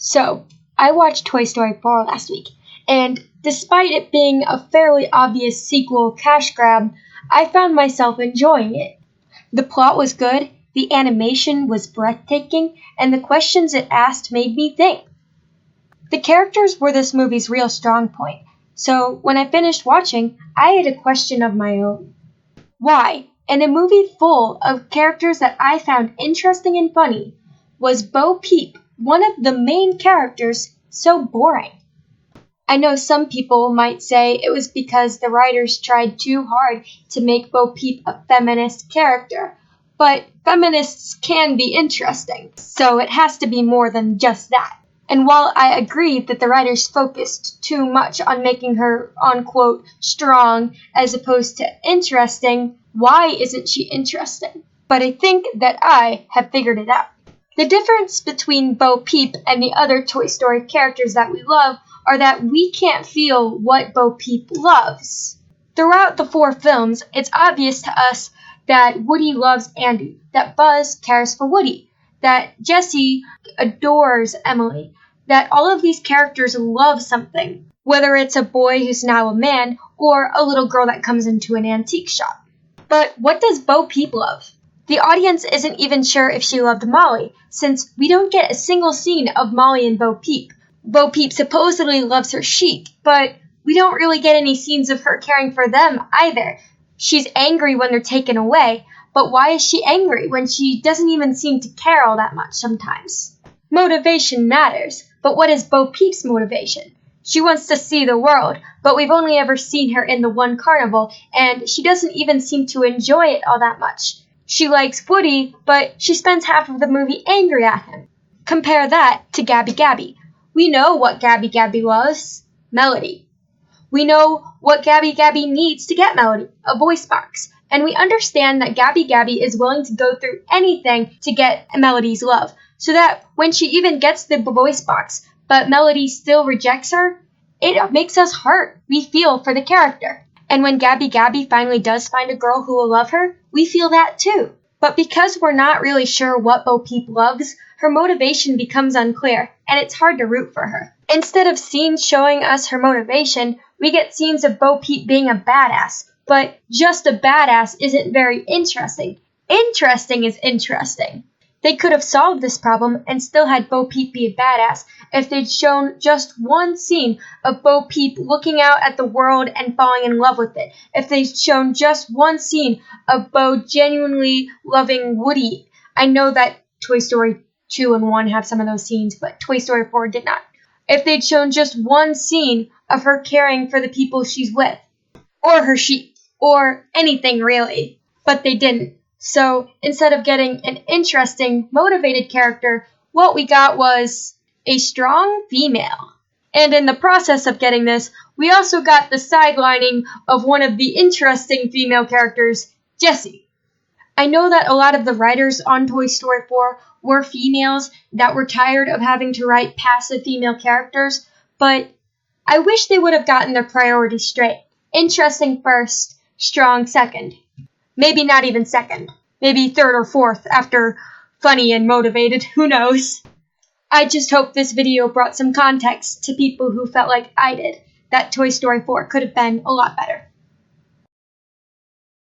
So, I watched Toy Story 4 last week, and despite it being a fairly obvious sequel cash grab, I found myself enjoying it. The plot was good, the animation was breathtaking, and the questions it asked made me think. The characters were this movie's real strong point, so when I finished watching, I had a question of my own. Why, in a movie full of characters that I found interesting and funny, was Bo Peep, one of the main characters, so boring? I know some people might say it was because the writers tried too hard to make Bo Peep a feminist character, but feminists can be interesting, so it has to be more than just that. And while I agree that the writers focused too much on making her, unquote, strong as opposed to interesting, why isn't she interesting? But I think that I have figured it out. The difference between Bo Peep and the other Toy Story characters that we love are that we can't feel what Bo Peep loves. Throughout the 4 films, it's obvious to us that Woody loves Andy, that Buzz cares for Woody, that Jessie adores Emily, that all of these characters love something, whether it's a boy who's now a man or a little girl that comes into an antique shop. But what does Bo Peep love? The audience isn't even sure if she loved Molly, since we don't get a single scene of Molly and Bo Peep. Bo Peep supposedly loves her sheep, but we don't really get any scenes of her caring for them either. She's angry when they're taken away, but why is she angry when she doesn't even seem to care all that much sometimes? Motivation matters, but what is Bo Peep's motivation? She wants to see the world, but we've only ever seen her in the one carnival, and she doesn't even seem to enjoy it all that much. She likes Woody, but she spends half of the movie angry at him. Compare that to Gabby Gabby. We know what Gabby Gabby loves: Melody. We know what Gabby Gabby needs to get Melody, a voice box. And we understand that Gabby Gabby is willing to go through anything to get Melody's love, so that when she even gets the voice box, but Melody still rejects her, it makes us hurt. We feel for the character. And when Gabby Gabby finally does find a girl who will love her, we feel that too. But because we're not really sure what Bo Peep loves, her motivation becomes unclear, and it's hard to root for her. Instead of scenes showing us her motivation, we get scenes of Bo Peep being a badass, but just a badass isn't very interesting. Interesting is interesting. They could have solved this problem and still had Bo Peep be a badass if they'd shown just one scene of Bo Peep looking out at the world and falling in love with it. If they'd shown just one scene of Bo genuinely loving Woody. I know that Toy Story 2 and 1 have some of those scenes, but Toy Story 4 did not. If they'd shown just one scene of her caring for the people she's with, or her sheep, or anything really, but they didn't. So instead of getting an interesting, motivated character, what we got was a strong female. And in the process of getting this, we also got the sidelining of one of the interesting female characters, Jessie. I know that a lot of the writers on Toy Story 4 were females that were tired of having to write passive female characters, but I wish they would have gotten their priorities straight. Interesting first, strong second. Maybe not even second. Maybe third or fourth after funny and motivated. Who knows? I just hope this video brought some context to people who felt like I did, that Toy Story 4 could have been a lot better.